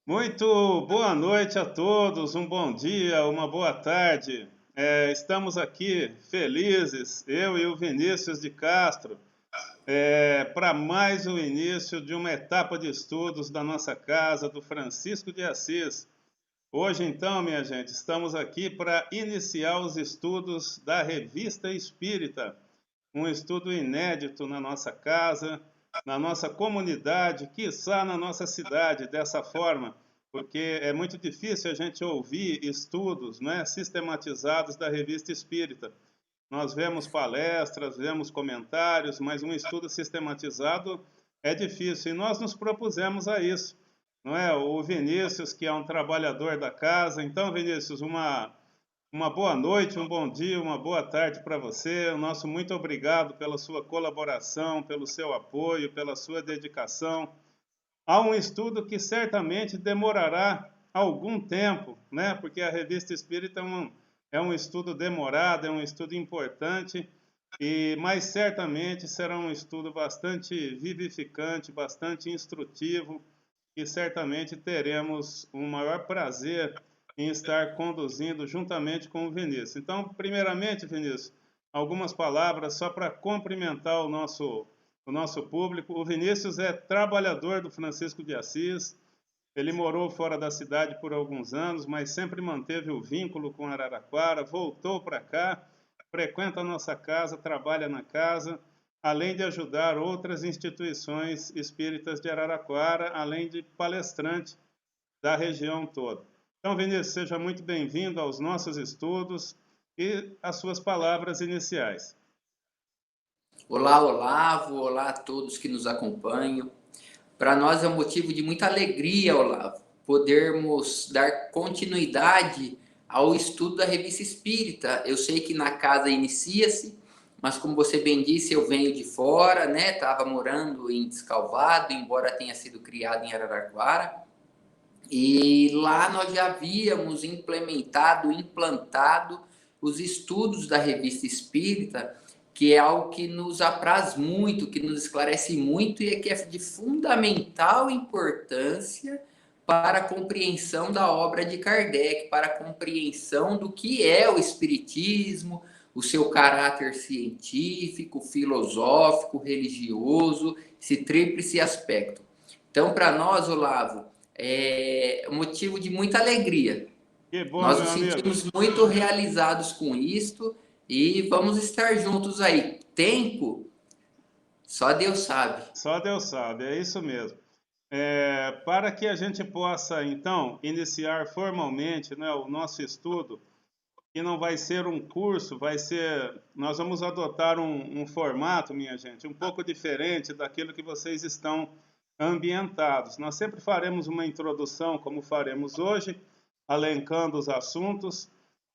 Muito boa noite a todos, um bom dia, uma boa tarde. Estamos aqui felizes, eu e o Vinícius de Castro, para mais o início de uma etapa de estudos da nossa casa, do Francisco de Assis. Hoje, então, minha gente, estamos aqui para iniciar os estudos da Revista Espírita, um estudo inédito na nossa casa, na nossa comunidade, quiçá na nossa cidade, dessa forma, porque é muito difícil a gente ouvir estudos, né, sistematizados da Revista Espírita. Nós vemos palestras, vemos comentários, mas um estudo sistematizado é difícil, e nós nos propusemos a isso, não é? O Vinícius, que é um trabalhador da casa. Então, Vinícius, uma boa noite, um bom dia, uma boa tarde para você. O nosso muito obrigado pela sua colaboração, pelo seu apoio, pela sua dedicação. Há um estudo que certamente demorará algum tempo, né? Porque a Revista Espírita é um estudo demorado, é um estudo importante, mas certamente será um estudo bastante vivificante, bastante instrutivo, e certamente teremos um maior prazer em estar conduzindo juntamente com o Vinícius. Então, primeiramente, Vinícius, algumas palavras só para cumprimentar o nosso público. O Vinícius é trabalhador do Francisco de Assis. Ele morou fora da cidade por alguns anos, mas sempre manteve o vínculo com Araraquara, voltou para cá, frequenta a nossa casa, trabalha na casa, além de ajudar outras instituições espíritas de Araraquara, além de palestrante da região toda. Então, Vinícius, seja muito bem-vindo aos nossos estudos e as suas palavras iniciais. Olá, Olavo, olá a todos que nos acompanham. Para nós é um motivo de muita alegria, Olavo, podermos dar continuidade ao estudo da Revista Espírita. Eu sei que na casa inicia-se, mas como você bem disse, eu venho de fora, né? Estava morando em Descalvado, embora tenha sido criado em Araraquara. E lá nós já havíamos implantado os estudos da Revista Espírita, que é algo que nos apraz muito, que nos esclarece muito e que é de fundamental importância para a compreensão da obra de Kardec, para a compreensão do que é o Espiritismo, o seu caráter científico, filosófico, religioso, esse tríplice aspecto. Então, para nós, Olavo, é motivo de muita alegria. Que bom, Nós meu nos amigo. sentimos muito realizados com isto e vamos estar juntos aí. Tempo, só Deus sabe. Só Deus sabe, é isso mesmo. Para que a gente possa, então, iniciar formalmente, né, o nosso estudo, que não vai ser um curso, nós vamos adotar um formato, minha gente, um pouco diferente daquilo que vocês estão ambientados. Nós sempre faremos uma introdução, como faremos hoje, elencando os assuntos,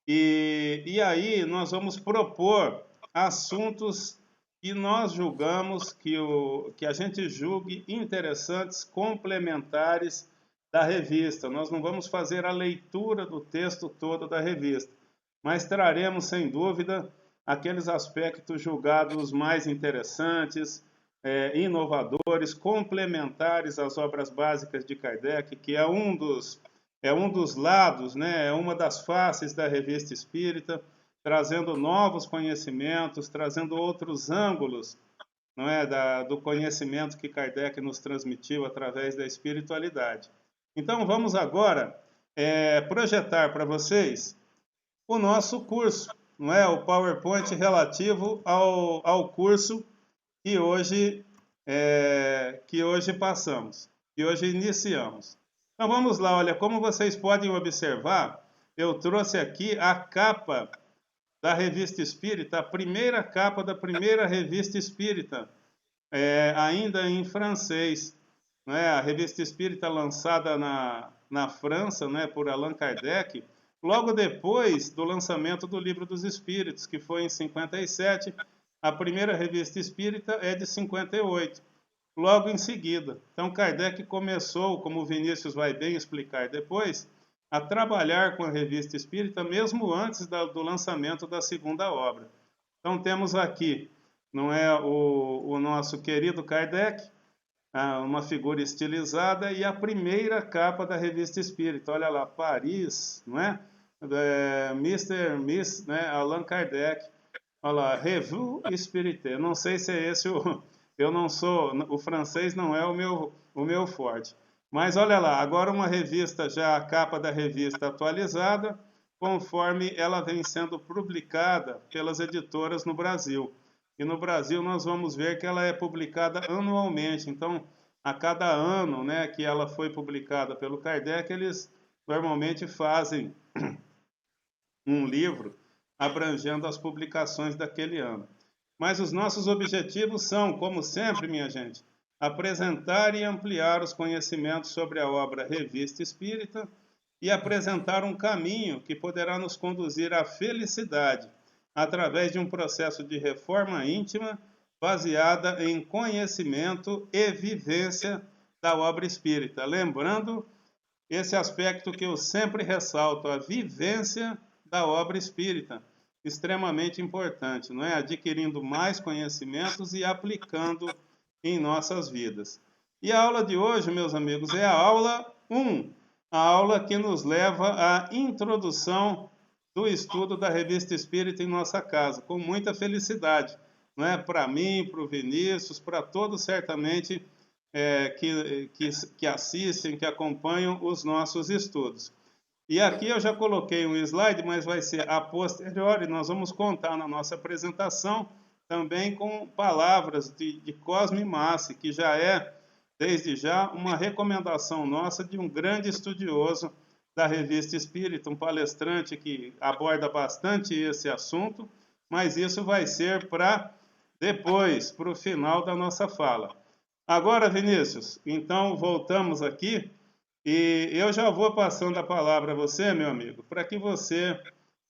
e aí nós vamos propor assuntos que nós julgamos que a gente julgue interessantes, complementares da revista. Nós não vamos fazer a leitura do texto todo da revista, mas traremos, sem dúvida, aqueles aspectos julgados mais interessantes, inovadores, complementares às obras básicas de Kardec, que é um dos lados, né, é uma das faces da Revista Espírita, trazendo novos conhecimentos, trazendo outros ângulos, não é, do conhecimento que Kardec nos transmitiu através da espiritualidade. Então, vamos agora projetar para vocês o nosso curso, não é, o PowerPoint relativo ao curso que hoje passamos, que hoje iniciamos. Então vamos lá, olha, como vocês podem observar, eu trouxe aqui a capa da Revista Espírita, a primeira capa da primeira Revista Espírita, ainda em francês. Né? A Revista Espírita lançada na França, né, por Allan Kardec, logo depois do lançamento do Livro dos Espíritos, que foi em 57, a primeira Revista Espírita é de 58, logo em seguida. Então Kardec começou, como o Vinícius vai bem explicar depois, a trabalhar com a Revista Espírita mesmo antes do lançamento da segunda obra. Então temos aqui, não é, o nosso querido Kardec, uma figura estilizada, e a primeira capa da Revista Espírita. Olha lá, Paris, não é? Miss, né? Allan Kardec. Olha lá, Revue Spirite. Não sei se é esse o... Eu não sou... O francês não é o meu forte. Mas olha lá, agora uma revista, já a capa da revista atualizada, conforme ela vem sendo publicada pelas editoras no Brasil. E no Brasil nós vamos ver que ela é publicada anualmente. Então, a cada ano, né, que ela foi publicada pelo Kardec, eles normalmente fazem um livro abrangendo as publicações daquele ano. Mas os nossos objetivos são, como sempre, minha gente, apresentar e ampliar os conhecimentos sobre a obra Revista Espírita e apresentar um caminho que poderá nos conduzir à felicidade através de um processo de reforma íntima baseada em conhecimento e vivência da obra espírita. Lembrando esse aspecto que eu sempre ressalto, a vivência da obra espírita, extremamente importante, não é? Adquirindo mais conhecimentos e aplicando em nossas vidas. E a aula de hoje, meus amigos, é a aula 1, a aula que nos leva à introdução do estudo da Revista Espírita em nossa casa, com muita felicidade, não é? Para mim, para o Vinícius, para todos certamente que assistem, que acompanham os nossos estudos. E aqui eu já coloquei um slide, mas vai ser a posteriori, nós vamos contar na nossa apresentação também com palavras de Cosme Massi, que já é, desde já, uma recomendação nossa de um grande estudioso da Revista Espírita, um palestrante que aborda bastante esse assunto, mas isso vai ser para depois, para o final da nossa fala. Agora, Vinícius, então voltamos aqui e eu já vou passando a palavra a você, meu amigo, para que você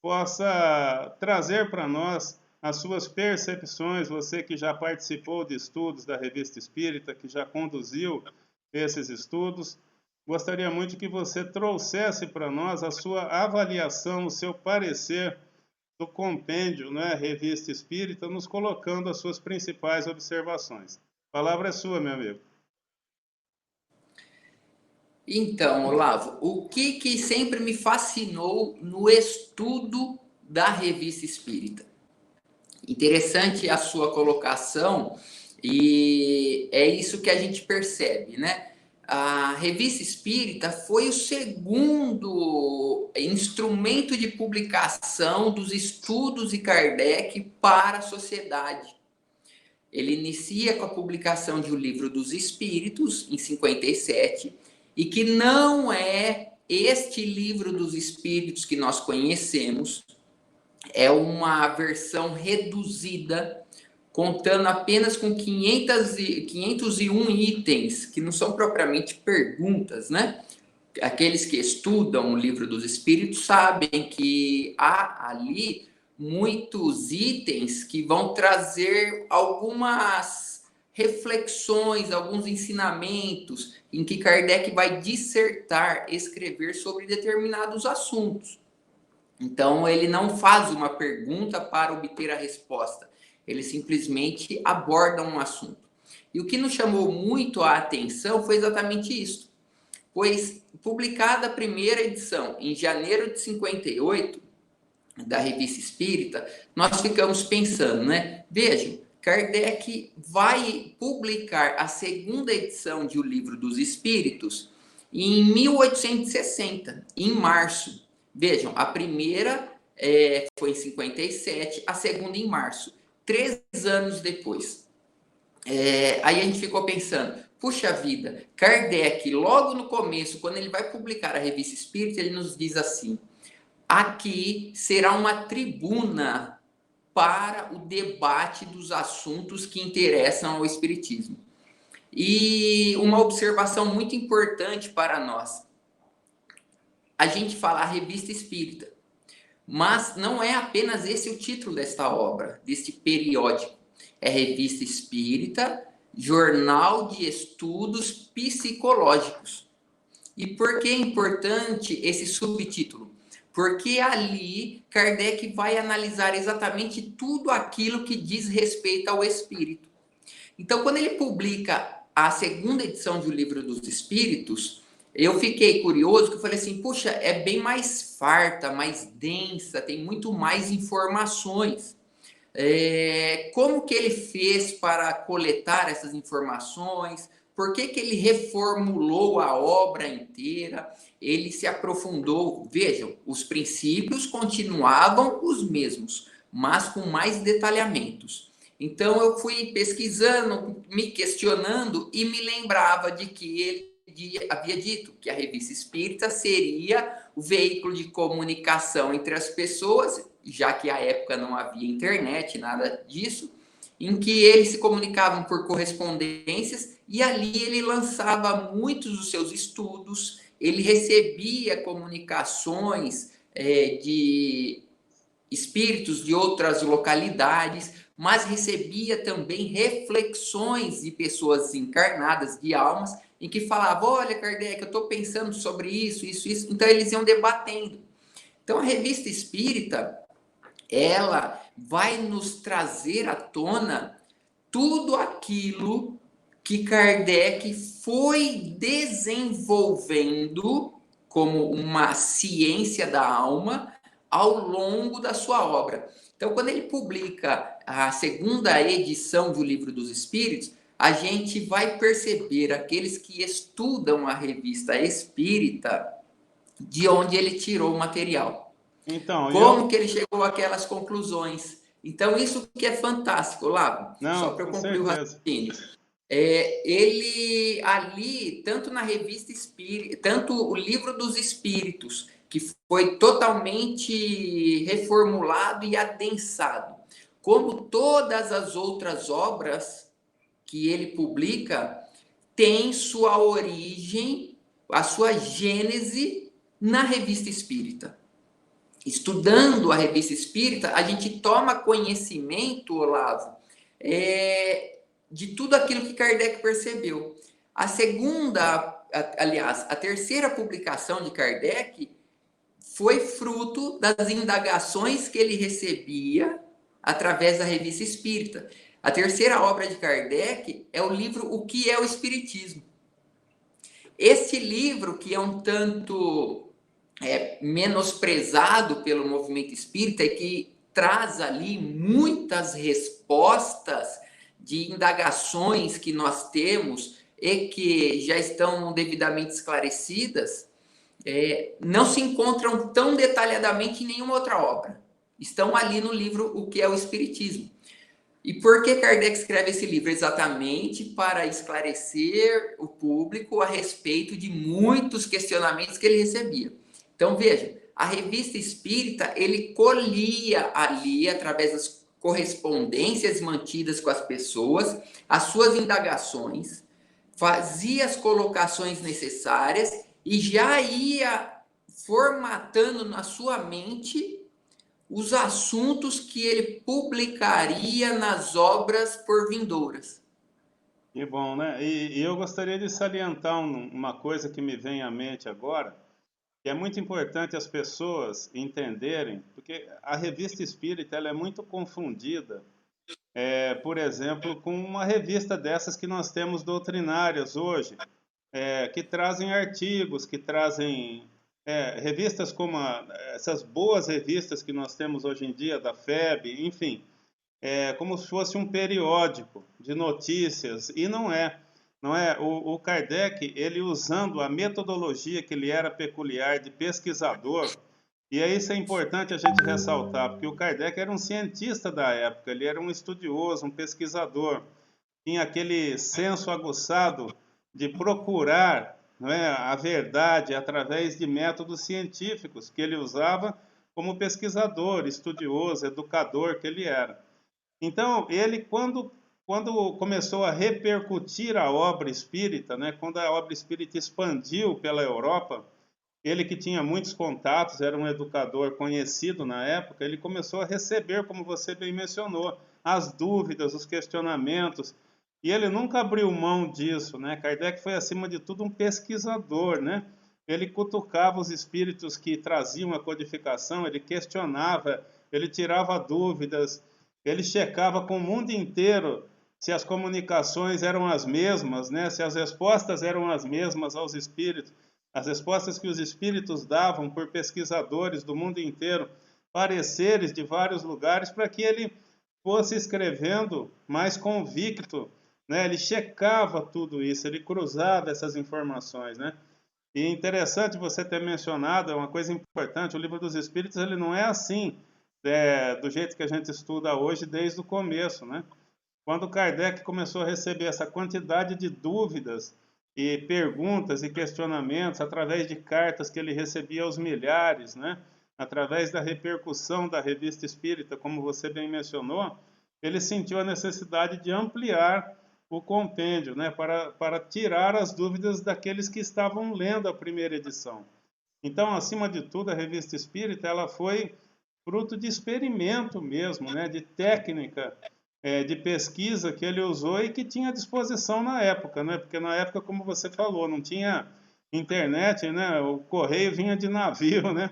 possa trazer para nós as suas percepções, você que já participou de estudos da Revista Espírita, que já conduziu esses estudos. Gostaria muito que você trouxesse para nós a sua avaliação, o seu parecer do compêndio, né, Revista Espírita, nos colocando as suas principais observações. A palavra é sua, meu amigo. Então, Olavo, o que sempre me fascinou no estudo da Revista Espírita? Interessante a sua colocação, e é isso que a gente percebe, né? A Revista Espírita foi o segundo instrumento de publicação dos estudos de Kardec para a sociedade. Ele inicia com a publicação de O Livro dos Espíritos, em 57, e que não é este Livro dos Espíritos que nós conhecemos, é uma versão reduzida, contando apenas com 501 itens, que não são propriamente perguntas, né? Aqueles que estudam o Livro dos Espíritos sabem que há ali muitos itens que vão trazer algumas reflexões, alguns ensinamentos em que Kardec vai dissertar, escrever sobre determinados assuntos. Então, ele não faz uma pergunta para obter a resposta, ele simplesmente aborda um assunto. E o que nos chamou muito a atenção foi exatamente isso, pois publicada a primeira edição em janeiro de 58, da Revista Espírita, nós ficamos pensando, né? Vejam, Kardec vai publicar a segunda edição de O Livro dos Espíritos em 1860, em março. Vejam, a primeira foi em 57, a segunda em março, 3 anos depois. Aí a gente ficou pensando, puxa vida, Kardec, logo no começo, quando ele vai publicar a Revista Espírita, ele nos diz assim: aqui será uma tribuna para o debate dos assuntos que interessam ao Espiritismo. E uma observação muito importante para nós. A gente fala a Revista Espírita, mas não é apenas esse o título desta obra, deste periódico. É Revista Espírita, Jornal de Estudos Psicológicos. E por que é importante esse subtítulo? Porque ali Kardec vai analisar exatamente tudo aquilo que diz respeito ao espírito. Então, quando ele publica a segunda edição do Livro dos Espíritos, eu fiquei curioso, que eu falei assim, puxa, é bem mais farta, mais densa, tem muito mais informações. Como que ele fez para coletar essas informações? Por que que ele reformulou a obra inteira? Ele se aprofundou. Vejam, os princípios continuavam os mesmos, mas com mais detalhamentos. Então eu fui pesquisando, me questionando e me lembrava de que ele havia dito que a Revista Espírita seria o veículo de comunicação entre as pessoas, já que à época não havia internet, nada disso, em que eles se comunicavam por correspondências e ali ele lançava muitos dos seus estudos, ele recebia comunicações de espíritos de outras localidades, mas recebia também reflexões de pessoas encarnadas, de almas, em que falavam, olha, Kardec, eu estou pensando sobre isso, isso, isso. Então, eles iam debatendo. Então, a Revista Espírita, ela vai nos trazer à tona tudo aquilo que Kardec foi desenvolvendo como uma ciência da alma ao longo da sua obra. Então, quando ele publica a segunda edição do Livro dos Espíritos, a gente vai perceber, aqueles que estudam a Revista Espírita, de onde ele tirou o material. Então, Como que ele chegou àquelas conclusões. Então, isso que é fantástico, Lavo. Só Não, para eu com concluir o certeza. raciocínio. Ele ali, tanto na Revista Espírita, tanto o Livro dos Espíritos, que foi totalmente reformulado e adensado, como todas as outras obras que ele publica, tem sua origem, a sua gênese na Revista Espírita. Estudando a Revista Espírita, a gente toma conhecimento, Olavo, de tudo aquilo que Kardec percebeu. A segunda, aliás, a terceira publicação de Kardec foi fruto das indagações que ele recebia através da Revista Espírita. A terceira obra de Kardec é o livro O que é o Espiritismo. Esse livro, que é um tanto menosprezado pelo movimento espírita e que traz ali muitas respostas de indagações que nós temos e que já estão devidamente esclarecidas, não se encontram tão detalhadamente em nenhuma outra obra. Estão ali no livro O que é o Espiritismo. E por que Kardec escreve esse livro? Exatamente para esclarecer o público a respeito de muitos questionamentos que ele recebia. Então, veja, a Revista Espírita, ele colhia ali, através das correspondências mantidas com as pessoas, as suas indagações, fazia as colocações necessárias e já ia formatando na sua mente os assuntos que ele publicaria nas obras por vindouras. Que bom, né? E eu gostaria de salientar uma coisa que me vem à mente agora, que é muito importante as pessoas entenderem, porque a Revista Espírita ela é muito confundida, por exemplo, com uma revista dessas que nós temos doutrinárias hoje, que trazem artigos, que trazem revistas como essas boas revistas que nós temos hoje em dia, da FEB, enfim, como se fosse um periódico de notícias, e não é. Não é? O Kardec, ele usando a metodologia que ele era peculiar de pesquisador, e aí isso é importante a gente ressaltar, porque o Kardec era um cientista da época, ele era um estudioso, um pesquisador, tinha aquele senso aguçado de procurar, não é, a verdade através de métodos científicos que ele usava como pesquisador, estudioso, educador que ele era. Então, ele, quando começou a repercutir a obra espírita, né, quando a obra espírita expandiu pela Europa, ele que tinha muitos contatos, era um educador conhecido na época, ele começou a receber, como você bem mencionou, as dúvidas, os questionamentos, e ele nunca abriu mão disso, né? Kardec foi, acima de tudo, um pesquisador, né? Ele cutucava os espíritos que traziam a codificação, ele questionava, ele tirava dúvidas, ele checava com o mundo inteiro se as comunicações eram as mesmas, né? Se as respostas eram as mesmas aos espíritos, as respostas que os espíritos davam por pesquisadores do mundo inteiro, pareceres de vários lugares, para que ele fosse escrevendo mais convicto, né? Ele checava tudo isso, ele cruzava essas informações, né? E interessante você ter mencionado, é uma coisa importante, o Livro dos Espíritos ele não é assim, do jeito que a gente estuda hoje desde o começo, né? Quando Kardec começou a receber essa quantidade de dúvidas e perguntas e questionamentos através de cartas que ele recebia aos milhares, né? Através da repercussão da Revista Espírita, como você bem mencionou, ele sentiu a necessidade de ampliar o compêndio, né? Para tirar as dúvidas daqueles que estavam lendo a primeira edição. Então, acima de tudo, a Revista Espírita ela foi fruto de experimento mesmo, né? De técnica, de pesquisa que ele usou e que tinha à disposição na época, né? Porque na época, como você falou, não tinha internet, né? O correio vinha de navio, né?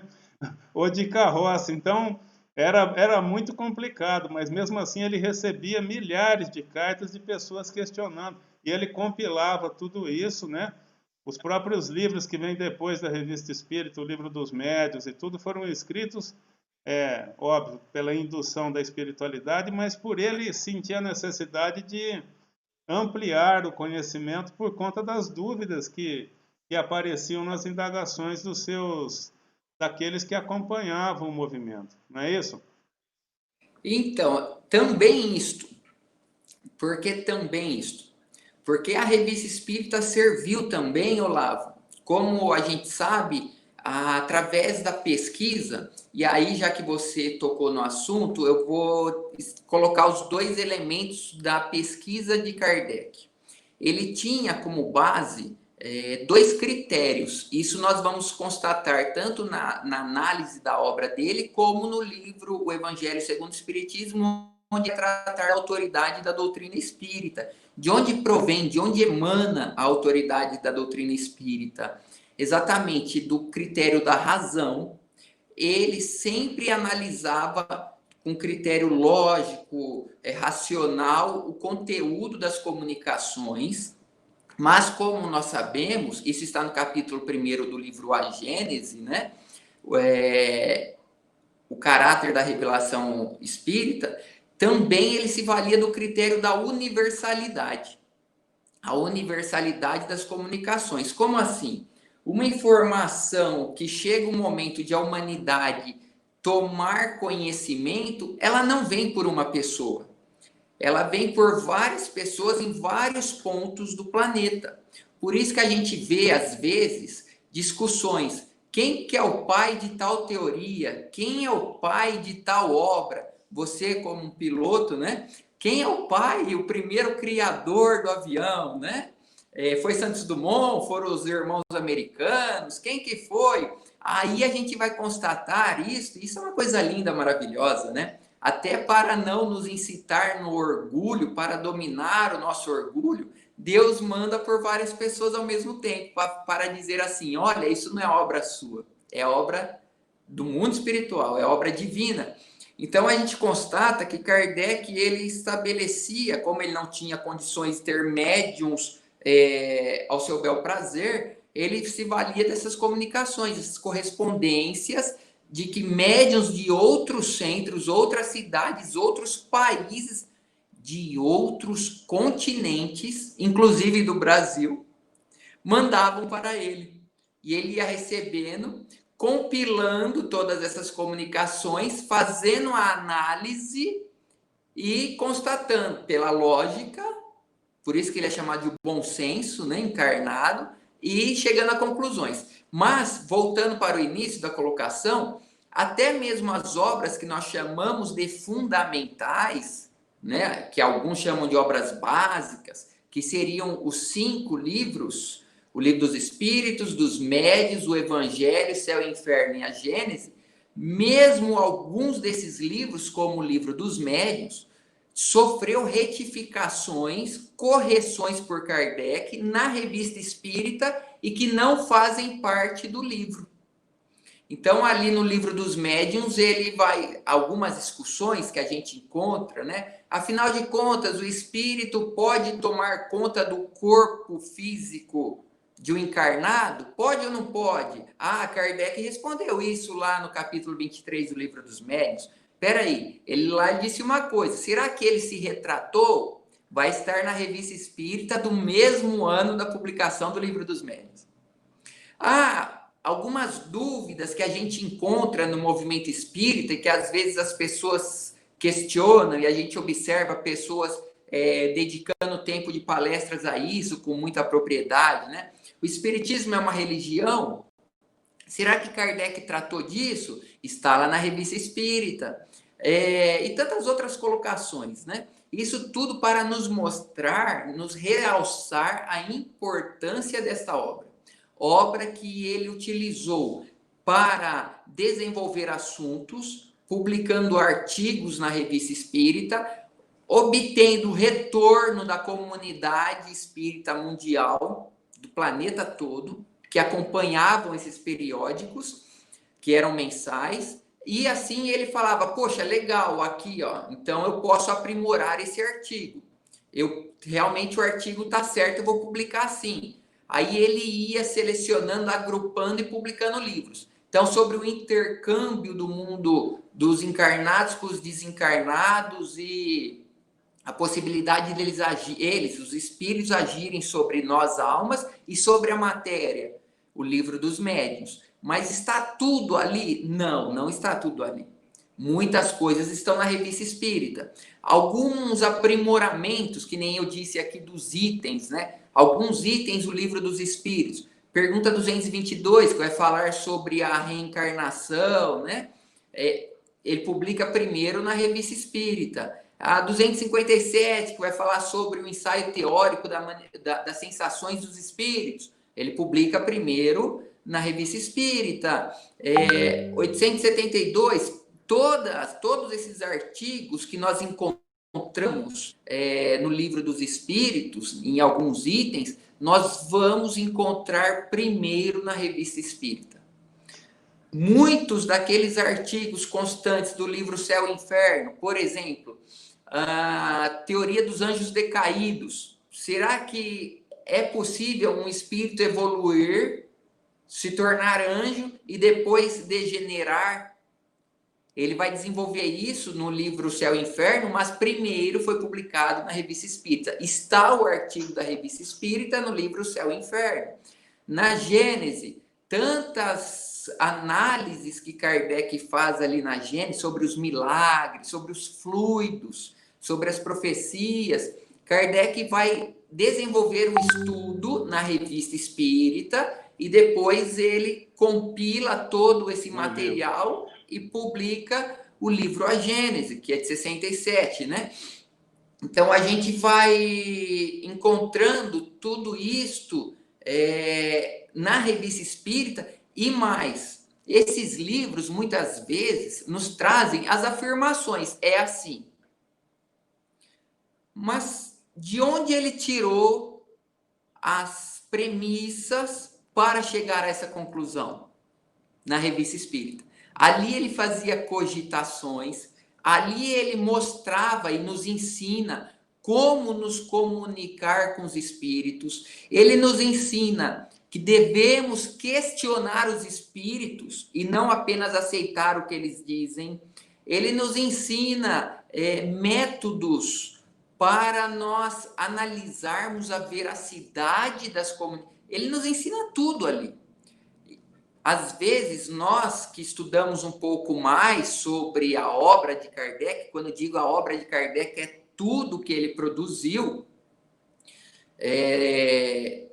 Ou de carroça. Então, era muito complicado, mas mesmo assim ele recebia milhares de cartas de pessoas questionando. E ele compilava tudo isso, né? Os próprios livros que vêm depois da Revista Espírita, o Livro dos Médiuns e tudo, foram escritos, óbvio, pela indução da espiritualidade, mas por ele sentir a necessidade de ampliar o conhecimento por conta das dúvidas que apareciam nas indagações daqueles que acompanhavam o movimento, não é isso? Então, também isto. Por que também isto? Porque a Revista Espírita serviu também, Olavo, como a gente sabe, através da pesquisa, e aí já que você tocou no assunto, eu vou colocar os dois elementos da pesquisa de Kardec. Ele tinha como base dois critérios, isso nós vamos constatar tanto na análise da obra dele, como no livro O Evangelho segundo o Espiritismo, onde tratar a autoridade da doutrina espírita. De onde provém, de onde emana a autoridade da doutrina espírita? Exatamente do critério da razão. Ele sempre analisava com critério lógico, racional, o conteúdo das comunicações, mas como nós sabemos, isso está no capítulo 1º do livro A Gênese, né? O caráter da revelação espírita, também ele se valia do critério da universalidade. A universalidade das comunicações. Como assim? Uma informação que chega um momento de a humanidade tomar conhecimento, ela não vem por uma pessoa. Ela vem por várias pessoas em vários pontos do planeta. Por isso que a gente vê, às vezes, discussões. Quem que é o pai de tal teoria? Quem é o pai de tal obra? Você, como um piloto, né? Quem é o pai, o primeiro criador do avião, né? Foi Santos Dumont? Foram os irmãos americanos? Quem que foi? Aí a gente vai constatar isso é uma coisa linda, maravilhosa, né? Até para não nos incitar no orgulho, para dominar o nosso orgulho, Deus manda por várias pessoas ao mesmo tempo, para dizer assim, olha, isso não é obra sua, é obra do mundo espiritual, é obra divina. Então a gente constata que Kardec, ele estabelecia, como ele não tinha condições de ter médiums ao seu bel prazer, ele se valia dessas comunicações, dessas correspondências, de que médiuns de outros centros, outras cidades, outros países, de outros continentes, inclusive do Brasil, mandavam para ele. E ele ia recebendo, compilando todas essas comunicações, fazendo a análise e constatando pela lógica, por isso que ele é chamado de bom senso, né, encarnado, e chegando a conclusões. Mas, voltando para o início da colocação, até mesmo as obras que nós chamamos de fundamentais, né, que alguns chamam de obras básicas, que seriam os 5 livros, o Livro dos Espíritos, dos Médiuns, o Evangelho, Céu e Inferno e a Gênese, mesmo alguns desses livros, como o Livro dos Médiuns, sofreu retificações, correções por Kardec na Revista Espírita e que não fazem parte do livro. Então, ali no livro dos médiuns, ele vai, algumas discussões que a gente encontra, né? Afinal de contas, o espírito pode tomar conta do corpo físico de um encarnado? Pode ou não pode? Ah, Kardec respondeu isso lá no capítulo 23 do livro dos médiuns. Espera aí, ele lá disse uma coisa, será que ele se retratou? Vai estar na Revista Espírita do mesmo ano da publicação do livro dos médiuns. Ah, algumas dúvidas que a gente encontra no movimento espírita e que às vezes as pessoas questionam e a gente observa pessoas dedicando tempo de palestras a isso com muita propriedade, né? O espiritismo é uma religião? Será que Kardec tratou disso? Está lá na Revista Espírita. E tantas outras colocações, né? Isso tudo para nos mostrar, nos realçar a importância desta obra. Obra que ele utilizou para desenvolver assuntos, publicando artigos na Revista Espírita, obtendo retorno da comunidade espírita mundial, do planeta todo, que acompanhavam esses periódicos, que eram mensais, e assim ele falava, poxa, legal, aqui, ó, então eu posso aprimorar esse artigo. Realmente o artigo está certo, eu vou publicar assim. Aí ele ia selecionando, agrupando e publicando livros. Então, sobre o intercâmbio do mundo dos encarnados com os desencarnados e a possibilidade deles, os espíritos, agirem sobre nós, almas, e sobre a matéria, o livro dos médiuns. Mas está tudo ali? Não, não está tudo ali. Muitas coisas estão na Revista Espírita. Alguns aprimoramentos, que nem eu disse aqui dos itens, né? Alguns itens do livro dos Espíritos. Pergunta 222, que vai falar sobre a reencarnação, né? Ele publica primeiro na Revista Espírita. A 257, que vai falar sobre o ensaio teórico das sensações dos espíritos. Ele publica primeiro na Revista Espírita. 872, todos esses artigos que nós encontramos no livro dos Espíritos, em alguns itens, nós vamos encontrar primeiro na Revista Espírita. Muitos daqueles artigos constantes do livro Céu e Inferno, por exemplo, a teoria dos anjos decaídos. Será que é possível um espírito evoluir, se tornar anjo e depois degenerar? Ele vai desenvolver isso no livro Céu e Inferno, mas primeiro foi publicado na Revista Espírita. Está o artigo da Revista Espírita no livro Céu e Inferno. Na Gênese, tantas análises que Kardec faz ali na Gênese sobre os milagres, sobre os fluidos, sobre as profecias. Kardec vai desenvolver um estudo na Revista Espírita e depois ele compila todo esse material e publica o livro A Gênese, que é de 67, né? Então, a gente vai encontrando tudo isto na Revista Espírita e mais. Esses livros, muitas vezes, nos trazem as afirmações. É assim. Mas de onde ele tirou as premissas para chegar a essa conclusão? Na Revista Espírita. Ali ele fazia cogitações, ali ele mostrava e nos ensina como nos comunicar com os espíritos. Ele nos ensina que devemos questionar os espíritos e não apenas aceitar o que eles dizem. Ele nos ensina métodos para nós analisarmos a veracidade das comunicações. Ele nos ensina tudo ali. Às vezes, nós que estudamos um pouco mais sobre a obra de Kardec, quando eu digo a obra de Kardec, é tudo que ele produziu,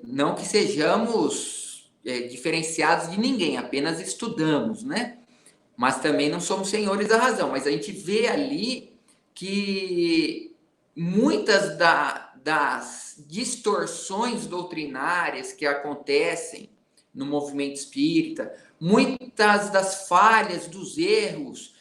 não que sejamos diferenciados de ninguém, apenas estudamos, né? Mas também não somos senhores da razão. Mas a gente vê ali que muitas das distorções doutrinárias que acontecem no movimento espírita, muitas das falhas, dos erros,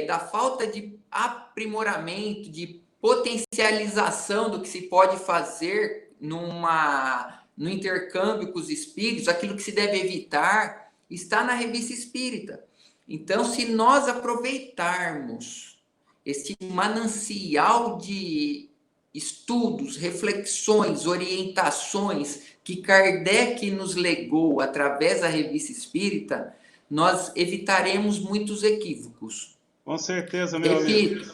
da falta de aprimoramento, de potencialização do que se pode fazer no intercâmbio com os espíritos, aquilo que se deve evitar, está na Revista Espírita. Então, se nós aproveitarmos este manancial de estudos, reflexões, orientações que Kardec nos legou através da Revista Espírita, nós evitaremos muitos equívocos. Com certeza, meu amigo.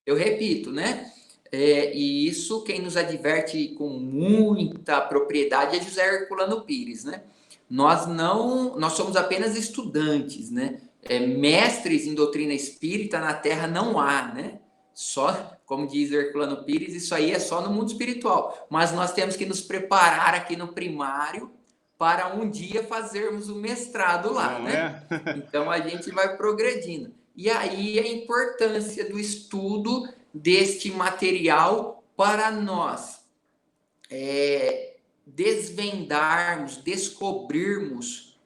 Eu repito, né? E isso quem nos adverte com muita propriedade é José Herculano Pires, né? Nós somos apenas estudantes, né? Mestres em doutrina espírita na Terra não há, né? Só, como diz Herculano Pires, isso aí é só no mundo espiritual. Mas nós temos que nos preparar aqui no primário para um dia fazermos o mestrado lá, não né? É? Então a gente vai progredindo. E aí a importância do estudo deste material para nós desvendarmos, descobrirmos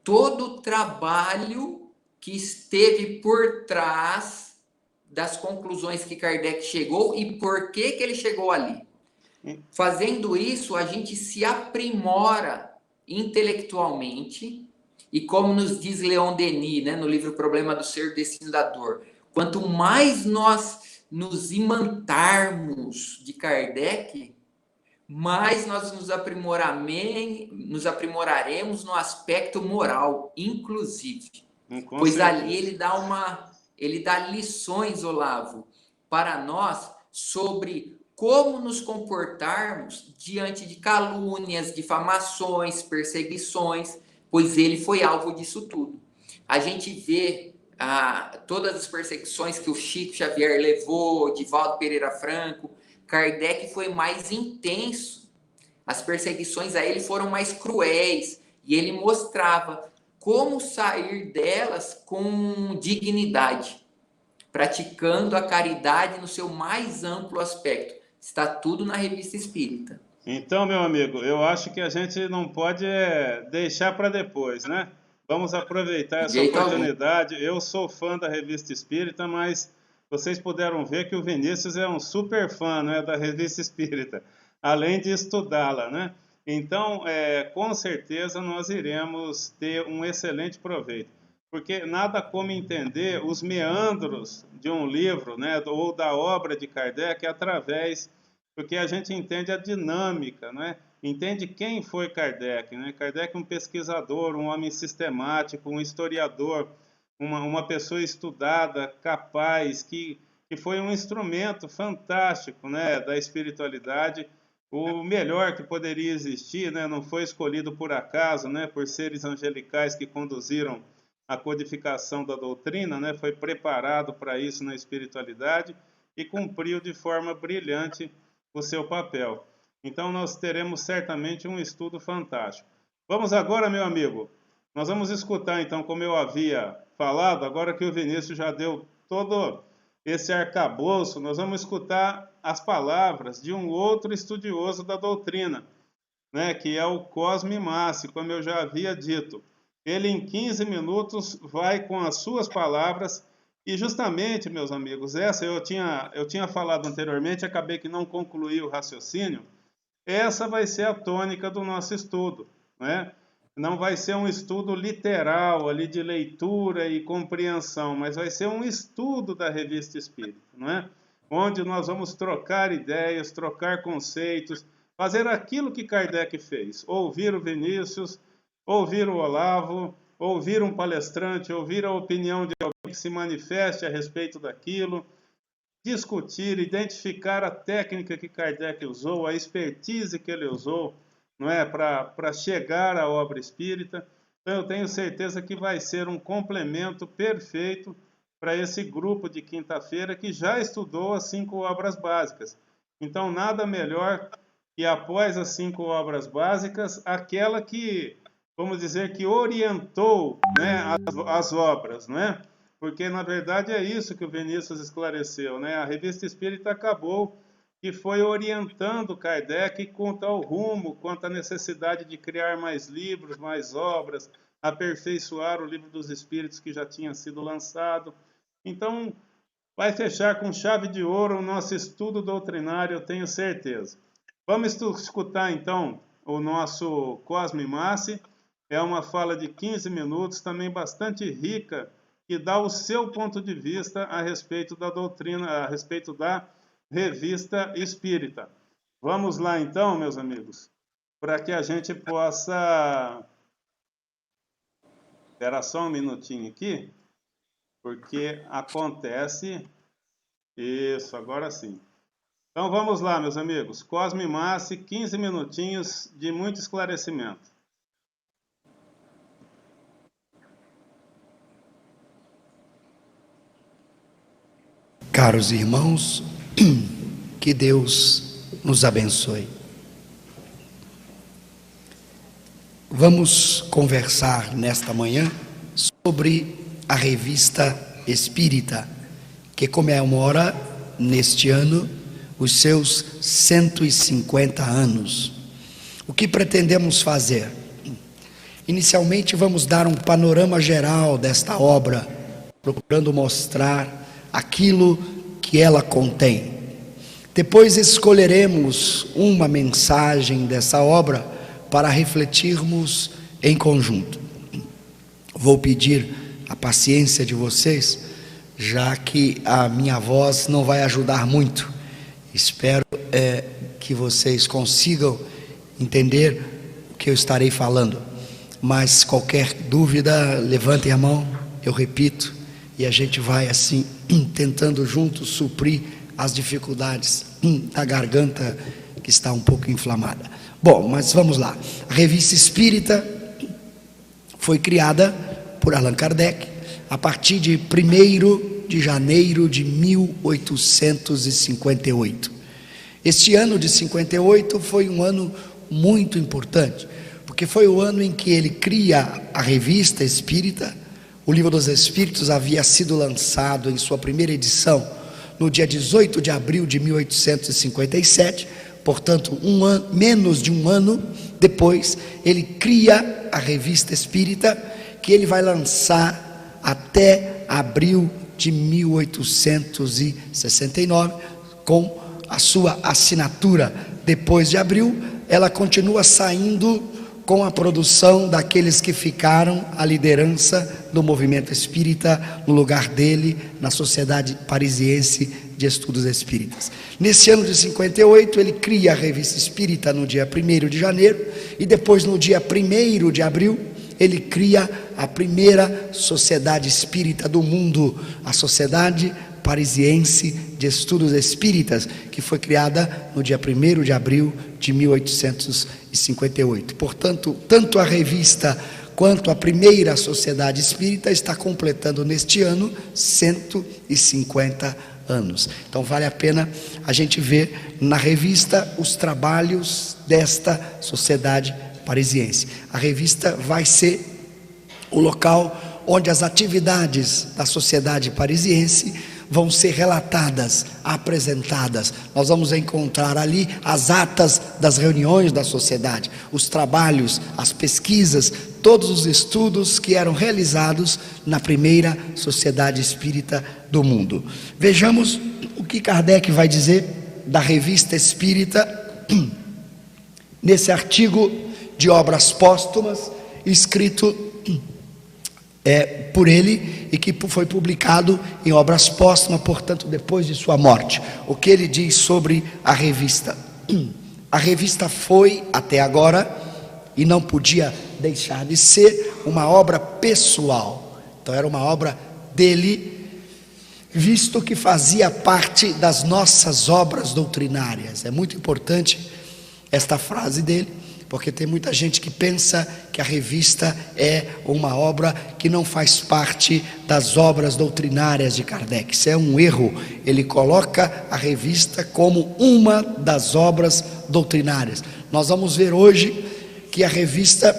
todo o trabalho que esteve por trás das conclusões que Kardec chegou e por que ele chegou ali. Fazendo isso, a gente se aprimora intelectualmente e, como nos diz Leon Denis, né, no livro Problema do Ser, Destino da Dor, quanto mais nós nos imantarmos de Kardec, mais nós nos aprimoraremos no aspecto moral, inclusive. Pois ali ele dá lições, Olavo, para nós sobre como nos comportarmos diante de calúnias, difamações, perseguições, pois ele foi alvo disso tudo. A gente vê todas as perseguições que o Chico Xavier levou, Divaldo Pereira Franco. Kardec foi mais intenso. As perseguições a ele foram mais cruéis e ele mostrava como sair delas com dignidade, praticando a caridade no seu mais amplo aspecto. Está tudo na Revista Espírita. Então, meu amigo, eu acho que a gente não pode deixar para depois, né? Vamos aproveitar essa oportunidade. Eu sou fã da Revista Espírita, mas vocês puderam ver que o Vinícius é um super fã, né, da Revista Espírita, além de estudá-la, né? Então, com certeza nós iremos ter um excelente proveito, porque nada como entender os meandros de um livro, né, ou da obra de Kardec através, porque a gente entende a dinâmica, né? Entende quem foi Kardec, né? Kardec é um pesquisador, um homem sistemático, um historiador, uma pessoa estudada, capaz, que foi um instrumento fantástico, né, da espiritualidade, o melhor que poderia existir, né? Não foi escolhido por acaso, né, por seres angelicais que conduziram a codificação da doutrina, né? Foi preparado para isso na espiritualidade e cumpriu de forma brilhante o seu papel. Então nós teremos certamente um estudo fantástico. Vamos agora, meu amigo, nós vamos escutar então, como eu havia falado, agora que o Vinícius já deu todo esse arcabouço, nós vamos escutar as palavras de um outro estudioso da doutrina, né, que é o Cosme Massi, como eu já havia dito. Ele em 15 minutos vai com as suas palavras. E justamente, meus amigos, essa eu tinha falado anteriormente, acabei que não concluí o raciocínio. Essa vai ser a tônica do nosso estudo, né? Não vai ser um estudo literal ali de leitura e compreensão, mas vai ser um estudo da Revista Espírita, não é? Onde nós vamos trocar ideias, trocar conceitos, fazer aquilo que Kardec fez, ouvir o Vinícius, ouvir o Olavo, ouvir um palestrante, ouvir a opinião de alguém que se manifeste a respeito daquilo, discutir, identificar a técnica que Kardec usou, a expertise que ele usou, não é, para chegar à obra espírita. Então eu tenho certeza que vai ser um complemento perfeito para esse grupo de quinta-feira que já estudou as 5 obras básicas. Então nada melhor que após as 5 obras básicas, aquela que, vamos dizer, que orientou, né, as obras, não é? Porque, na verdade, é isso que o Vinícius esclareceu, né? A Revista Espírita acabou que foi orientando Kardec quanto ao rumo, quanto à necessidade de criar mais livros, mais obras, aperfeiçoar o Livro dos Espíritos que já tinha sido lançado. Então, vai fechar com chave de ouro o nosso estudo doutrinário, eu tenho certeza. Vamos escutar, então, o nosso Cosme Massi. é uma fala de 15 minutos, também bastante rica, que dá o seu ponto de vista a respeito da doutrina, a respeito da Revista Espírita. Vamos lá então, meus amigos, para que a gente possa... Espera só um minutinho aqui, porque acontece... Isso, agora sim. Então vamos lá, meus amigos. Cosme Massi, 15 minutinhos de muito esclarecimento. Caros irmãos, que Deus nos abençoe. Vamos conversar nesta manhã sobre a Revista Espírita, que comemora neste ano os seus 150 anos. O que pretendemos fazer? Inicialmente vamos dar um panorama geral desta obra, procurando mostrar aquilo que ela contém. Depois escolheremos uma mensagem dessa obra para refletirmos em conjunto. Vou pedir a paciência de vocês, já que a minha voz não vai ajudar muito. Espero que vocês consigam entender o que eu estarei falando. Mas qualquer dúvida, levantem a mão, eu repito, e a gente vai assim, tentando juntos suprir as dificuldades da garganta que está um pouco inflamada. Bom, mas vamos lá. A Revista Espírita foi criada por Allan Kardec a partir de 1º de janeiro de 1858. Este ano de 58 foi um ano muito importante, porque foi o ano em que ele cria a Revista Espírita. O Livro dos Espíritos havia sido lançado em sua primeira edição no dia 18 de abril de 1857, portanto, menos de um ano depois, ele cria a Revista Espírita, que ele vai lançar até abril de 1869, com a sua assinatura. Depois de abril, ela continua saindo com a produção daqueles que ficaram à liderança do movimento espírita no lugar dele, na Sociedade Parisiense de Estudos Espíritas. Nesse ano de 58, ele cria a Revista Espírita no dia 1º de janeiro, e depois no dia 1º de abril, ele cria a primeira Sociedade Espírita do mundo, a Sociedade Parisiense de Estudos Espíritas, que foi criada no dia 1º de abril de 1858. Portanto, tanto a revista quanto a primeira Sociedade Espírita está completando neste ano 150 anos. Então vale a pena a gente ver na revista os trabalhos desta Sociedade Parisiense. A revista vai ser o local onde as atividades da Sociedade Parisiense vão ser relatadas, apresentadas. Nós vamos encontrar ali as atas das reuniões da sociedade, os trabalhos, as pesquisas, todos os estudos que eram realizados na primeira Sociedade Espírita do mundo. Vejamos o que Kardec vai dizer da Revista Espírita nesse artigo de obras póstumas, escrito por ele e que foi publicado em obras póstumas, portanto depois de sua morte. O que ele diz sobre a revista? A revista foi até agora, e não podia deixar de ser, uma obra pessoal. Então era uma obra dele, visto que fazia parte das nossas obras doutrinárias. É muito importante esta frase dele, porque tem muita gente que pensa que a revista é uma obra que não faz parte das obras doutrinárias de Kardec. Isso é um erro. Ele coloca a revista como uma das obras doutrinárias. Nós vamos ver hoje que a revista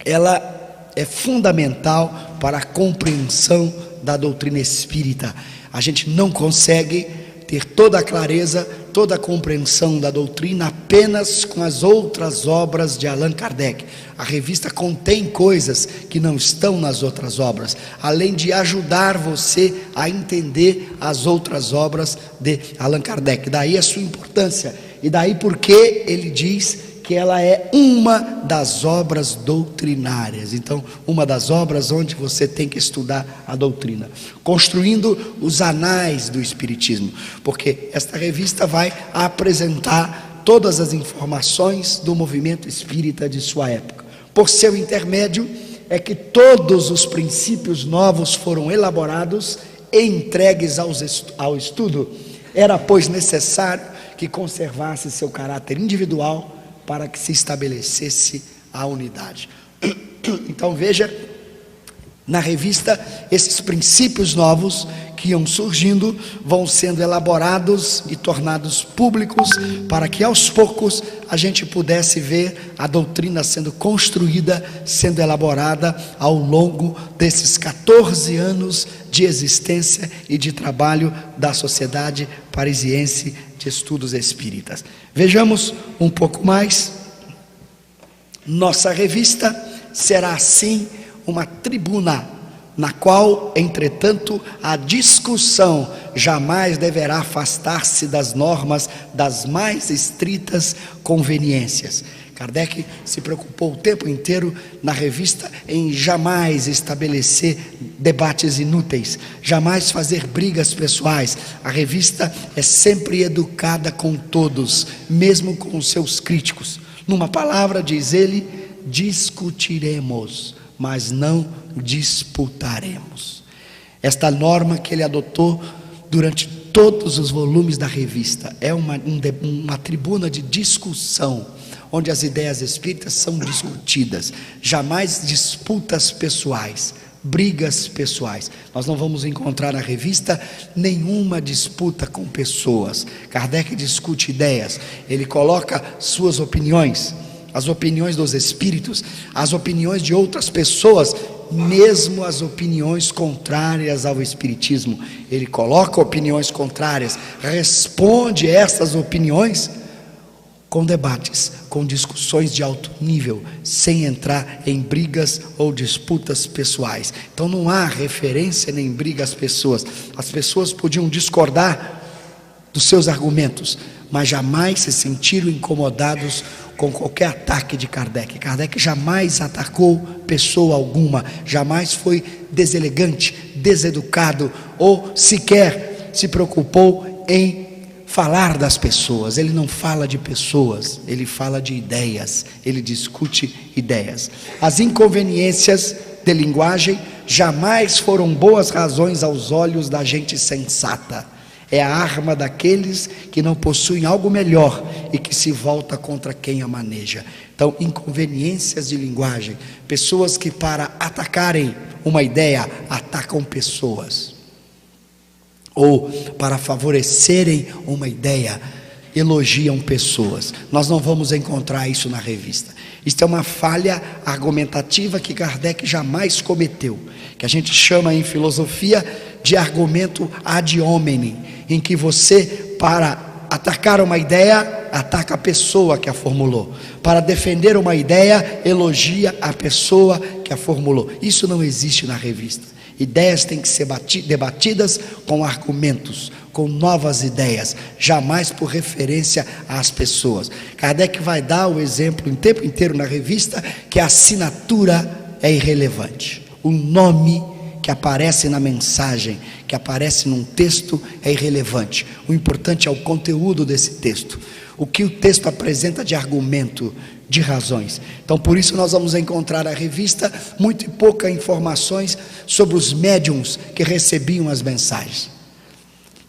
ela é fundamental para a compreensão da doutrina espírita. A gente não consegue ter toda a clareza, toda a compreensão da doutrina apenas com as outras obras de Allan Kardec. A revista contém coisas que não estão nas outras obras, além de ajudar você a entender as outras obras de Allan Kardec. Daí a sua importância, e daí porque ele diz que porque ela é uma das obras doutrinárias. Então, uma das obras onde você tem que estudar a doutrina, construindo os anais do Espiritismo, porque esta revista vai apresentar todas as informações do movimento espírita de sua época. Por seu intermédio é que todos os princípios novos foram elaborados e entregues ao estudo. Era, pois, necessário que conservasse seu caráter individual para que se estabelecesse a unidade. Então veja, na revista, esses princípios novos que iam surgindo vão sendo elaborados e tornados públicos, para que aos poucos a gente pudesse ver a doutrina sendo construída, sendo elaborada ao longo desses 14 anos de existência e de trabalho da Sociedade Parisiense de Estudos Espíritas. Vejamos um pouco mais. Nossa revista será assim uma tribuna, na qual, entretanto, a discussão jamais deverá afastar-se das normas das mais estritas conveniências. Kardec se preocupou o tempo inteiro na revista em jamais estabelecer debates inúteis, jamais fazer brigas pessoais. A revista é sempre educada com todos, mesmo com os seus críticos. Numa palavra, diz ele, discutiremos, mas não disputaremos. Esta norma que ele adotou durante todos os volumes da revista é uma tribuna de discussão, onde as ideias espíritas são discutidas, jamais disputas pessoais, brigas pessoais. Nós não vamos encontrar na revista nenhuma disputa com pessoas. Kardec discute ideias, ele coloca suas opiniões, as opiniões dos espíritos, as opiniões de outras pessoas, mesmo as opiniões contrárias ao espiritismo. Ele coloca opiniões contrárias, responde essas opiniões com debates, com discussões de alto nível, sem entrar em brigas ou disputas pessoais. Então não há referência nem briga às pessoas. As pessoas podiam discordar dos seus argumentos, mas jamais se sentiram incomodados com qualquer ataque de Kardec. Kardec jamais atacou pessoa alguma, jamais foi deselegante, deseducado, ou sequer se preocupou em falar das pessoas. Ele não fala de pessoas, ele fala de ideias, ele discute ideias. As inconveniências de linguagem jamais foram boas razões aos olhos da gente sensata. É a arma daqueles que não possuem algo melhor e que se volta contra quem a maneja. Então, inconveniências de linguagem, pessoas que para atacarem uma ideia, atacam pessoas, ou para favorecerem uma ideia, elogiam pessoas. Nós não vamos encontrar isso na revista. Isto é uma falha argumentativa que Kardec jamais cometeu, que a gente chama em filosofia de argumento ad hominem, em que você, para atacar uma ideia, ataca a pessoa que a formulou, para defender uma ideia, elogia a pessoa que a formulou. Isso não existe na revista. Ideias têm que ser debatidas com argumentos, com novas ideias, jamais por referência às pessoas. Kardec vai dar o exemplo o tempo inteiro na revista que a assinatura é irrelevante. O nome que aparece na mensagem, que aparece num texto, é irrelevante. O importante é o conteúdo desse texto, o que o texto apresenta de argumento, de razões. Então, por isso nós vamos encontrar na revista muito e pouca informações sobre os médiuns que recebiam as mensagens.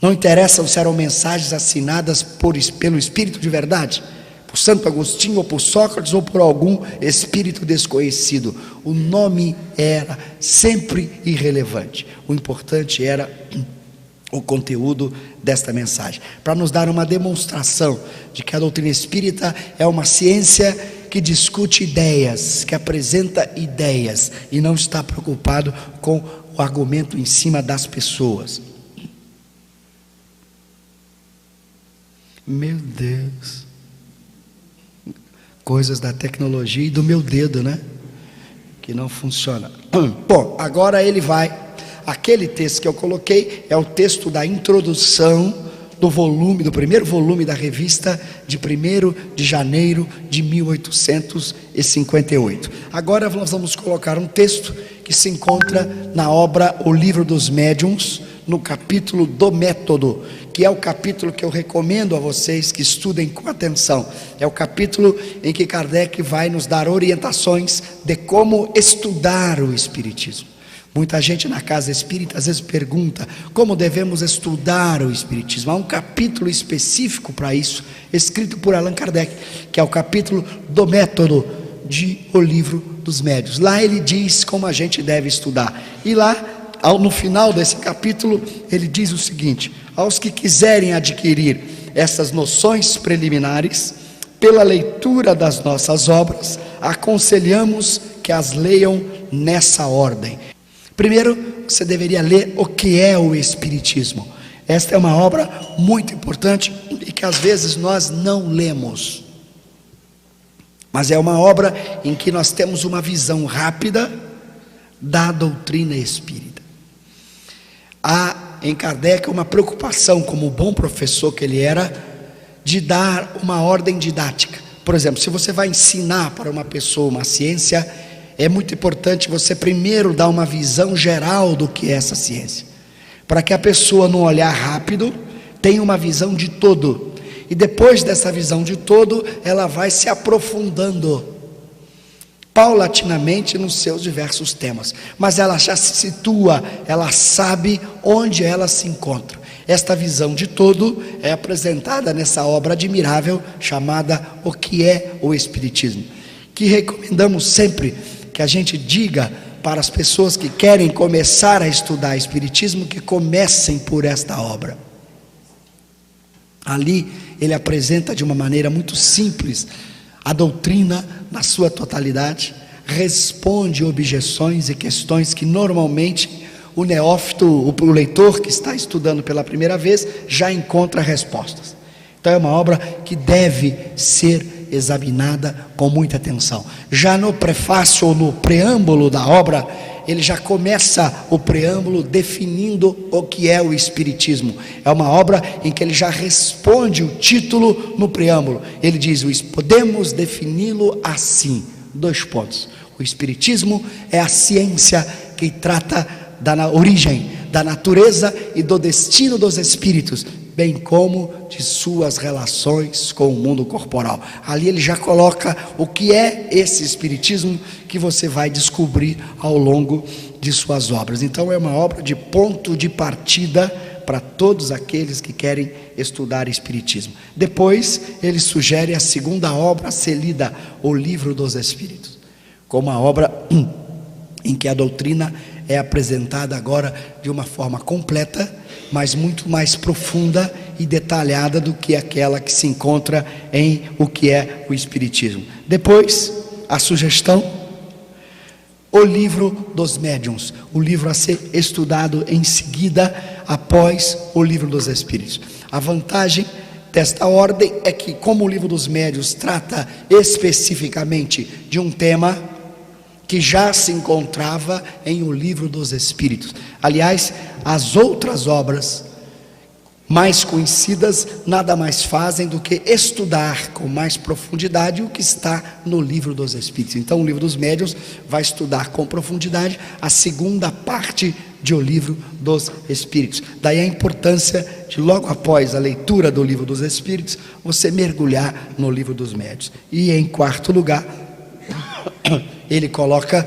Não interessa se eram mensagens assinadas pelo Espírito de verdade, por Santo Agostinho, ou por Sócrates, ou por algum espírito desconhecido. O nome era sempre irrelevante. O importante era o conteúdo desta mensagem, para nos dar uma demonstração de que a doutrina espírita é uma ciência que discute ideias, que apresenta ideias, e não está preocupado com o argumento em cima das pessoas. Meu Deus, coisas da tecnologia e do meu dedo, né? Que não funciona. Bom, agora ele vai. Aquele texto que eu coloquei é o texto da introdução do primeiro volume da revista de 1º de janeiro de 1858. Agora nós vamos colocar um texto que se encontra na obra O Livro dos Médiuns, no capítulo do método, que é o capítulo que eu recomendo a vocês que estudem com atenção. É o capítulo em que Kardec vai nos dar orientações de como estudar o Espiritismo. Muita gente na casa espírita às vezes pergunta como devemos estudar o Espiritismo. Há um capítulo específico para isso, escrito por Allan Kardec, que é o capítulo do método de O Livro dos Médiuns. Lá ele diz como a gente deve estudar. E lá, no final desse capítulo, ele diz o seguinte: aos que quiserem adquirir essas noções preliminares, pela leitura das nossas obras, aconselhamos que as leiam nessa ordem. Primeiro, você deveria ler o que é o Espiritismo. Esta é uma obra muito importante e que às vezes nós não lemos. Mas é uma obra em que nós temos uma visão rápida da doutrina espírita. Há em Kardec uma preocupação, como bom professor que ele era, de dar uma ordem didática. Por exemplo, se você vai ensinar para uma pessoa uma ciência, é muito importante você primeiro dar uma visão geral do que é essa ciência, para que a pessoa, no olhar rápido, tenha uma visão de todo, e depois dessa visão de todo, ela vai se aprofundando paulatinamente nos seus diversos temas, mas ela já se situa, ela sabe onde ela se encontra. Esta visão de todo é apresentada nessa obra admirável chamada O que é o Espiritismo, que recomendamos sempre que a gente diga para as pessoas que querem começar a estudar Espiritismo, que comecem por esta obra. Ali ele apresenta de uma maneira muito simples a doutrina na sua totalidade, responde objeções e questões que normalmente o neófito, o leitor que está estudando pela primeira vez, já encontra respostas. Então é uma obra que deve ser examinada com muita atenção. Já no prefácio ou no preâmbulo da obra, ele já começa o preâmbulo definindo o que é o Espiritismo. É uma obra em que ele já responde o título no preâmbulo. Ele diz: podemos defini-lo assim, 2 pontos. O Espiritismo é a ciência que trata da origem, da natureza e do destino dos espíritos, bem como de suas relações com o mundo corporal. Ali ele já coloca o que é esse Espiritismo que você vai descobrir ao longo de suas obras. Então é uma obra de ponto de partida para todos aqueles que querem estudar Espiritismo. Depois ele sugere a segunda obra a ser lida, O Livro dos Espíritos, como uma obra em que a doutrina é apresentada agora de uma forma completa, mas muito mais profunda e detalhada do que aquela que se encontra em O que é o Espiritismo. Depois, a sugestão, O Livro dos Médiuns, o livro a ser estudado em seguida, após O Livro dos Espíritos. A vantagem desta ordem é que, como o Livro dos Médiuns trata especificamente de um tema que já se encontrava em O Livro dos Espíritos. Aliás, as outras obras mais conhecidas nada mais fazem do que estudar com mais profundidade o que está no Livro dos Espíritos. Então o Livro dos Médiuns vai estudar com profundidade a segunda parte de O Livro dos Espíritos. Daí a importância de, logo após a leitura do Livro dos Espíritos, você mergulhar no Livro dos Médiuns. E em quarto lugar, ele coloca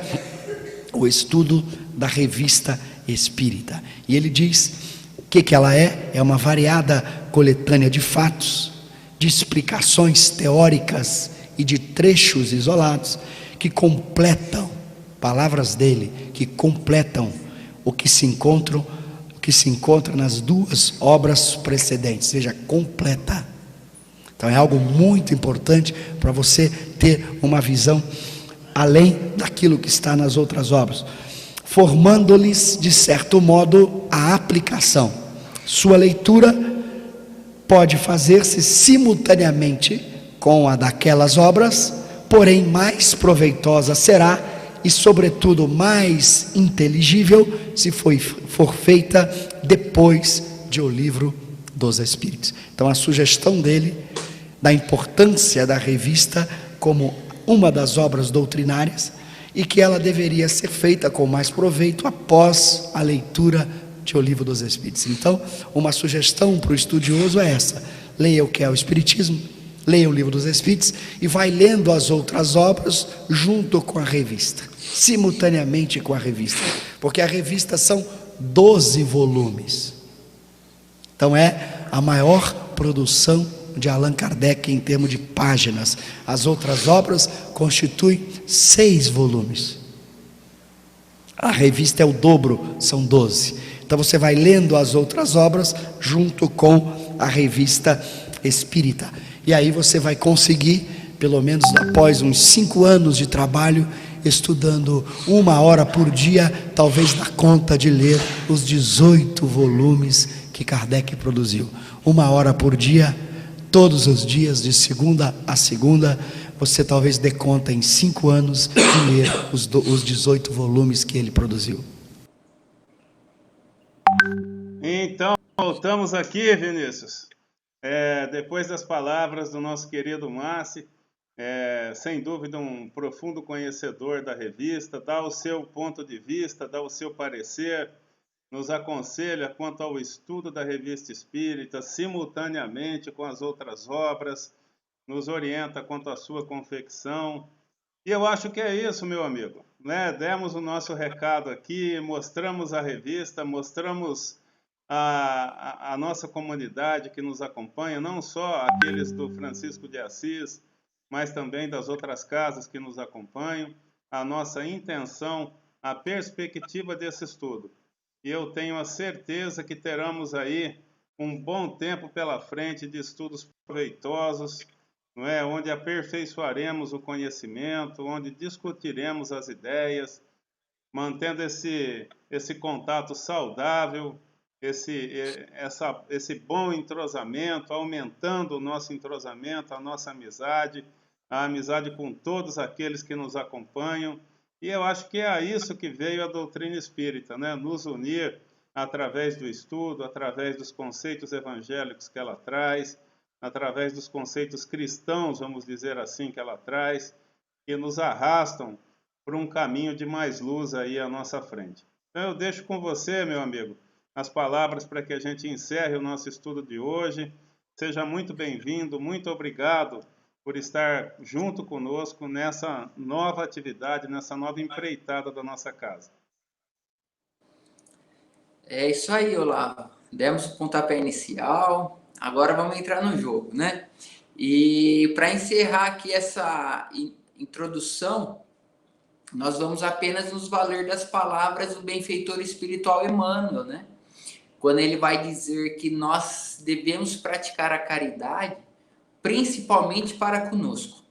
o estudo da Revista Espírita. E ele diz o que ela é. É uma variada coletânea de fatos, de explicações teóricas e de trechos isolados que completam, palavras dele, que completam o que se encontra nas 2 obras precedentes, ou seja, completa. Então é algo muito importante para você ter uma visão além daquilo que está nas outras obras, formando-lhes, de certo modo, a aplicação. Sua leitura pode fazer-se simultaneamente com a daquelas obras, porém mais proveitosa será e, sobretudo, mais inteligível se for feita depois de O Livro dos Espíritos. Então, a sugestão dele da importância da revista como uma das obras doutrinárias e que ela deveria ser feita com mais proveito após a leitura de O Livro dos Espíritos. Então, uma sugestão para o estudioso é essa: leia o que é o Espiritismo, leia o Livro dos Espíritos e vai lendo as outras obras junto com a revista, simultaneamente com a revista, porque a revista são 12 volumes. Então é a maior produção de Allan Kardec em termos de páginas. As outras obras constituem 6 volumes. A revista é o dobro, são 12. Então você vai lendo as outras obras junto com a revista espírita. E aí você vai conseguir, pelo menos após uns 5 anos de trabalho, estudando 1 hora por dia, talvez dá conta de ler os 18 volumes que Kardec produziu. 1 hora por dia, todos os dias, de segunda a segunda, você talvez dê conta em 5 anos de ler os 18 volumes que ele produziu. Então, voltamos aqui, Vinícius. Depois das palavras do nosso querido Massi, sem dúvida um profundo conhecedor da revista, dá o seu ponto de vista, dá o seu parecer, nos aconselha quanto ao estudo da Revista Espírita, simultaneamente com as outras obras, nos orienta quanto à sua confecção. E eu acho que é isso, meu amigo, né? Demos o nosso recado aqui, mostramos a revista, mostramos a nossa comunidade que nos acompanha, não só aqueles do Francisco de Assis, mas também das outras casas que nos acompanham, a nossa intenção, a perspectiva desse estudo. E eu tenho a certeza que teremos aí um bom tempo pela frente de estudos proveitosos, não é? Onde aperfeiçoaremos o conhecimento, onde discutiremos as ideias, mantendo esse contato saudável, esse bom entrosamento, aumentando o nosso entrosamento, a nossa amizade, a amizade com todos aqueles que nos acompanham. E eu acho que é a isso que veio a doutrina espírita, né? Nos unir através do estudo, através dos conceitos evangélicos que ela traz, através dos conceitos cristãos, vamos dizer assim, que ela traz, que nos arrastam por um caminho de mais luz aí à nossa frente. Então eu deixo com você, meu amigo, as palavras para que a gente encerre o nosso estudo de hoje. Seja muito bem-vindo, muito obrigado por estar junto conosco nessa nova atividade, nessa nova empreitada da nossa casa. É isso aí, Olavo. Demos o pontapé inicial, agora vamos entrar no jogo, né? E para encerrar aqui essa introdução, nós vamos apenas nos valer das palavras do benfeitor espiritual Emmanuel, né? Quando ele vai dizer que nós devemos praticar a caridade principalmente para conosco.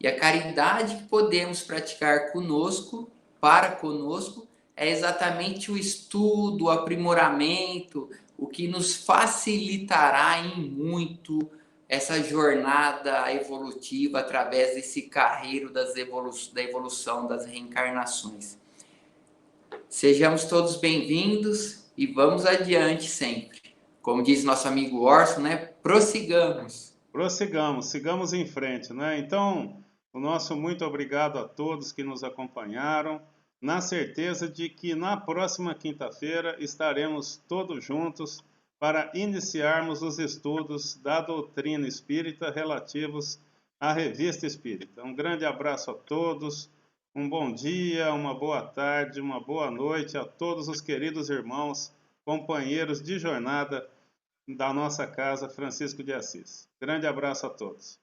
E a caridade que podemos praticar conosco, para conosco, é exatamente o estudo, o aprimoramento, o que nos facilitará em muito essa jornada evolutiva através desse carreiro da evolução das reencarnações. Sejamos todos bem-vindos e vamos adiante sempre. Como diz nosso amigo Orson, né? Prossigamos. Prossigamos, sigamos em frente, né? Então, o nosso muito obrigado a todos que nos acompanharam, na certeza de que na próxima quinta-feira estaremos todos juntos para iniciarmos os estudos da doutrina espírita relativos à Revista Espírita. Um grande abraço a todos, um bom dia, uma boa tarde, uma boa noite a todos os queridos irmãos, companheiros de jornada da nossa casa Francisco de Assis. Grande abraço a todos.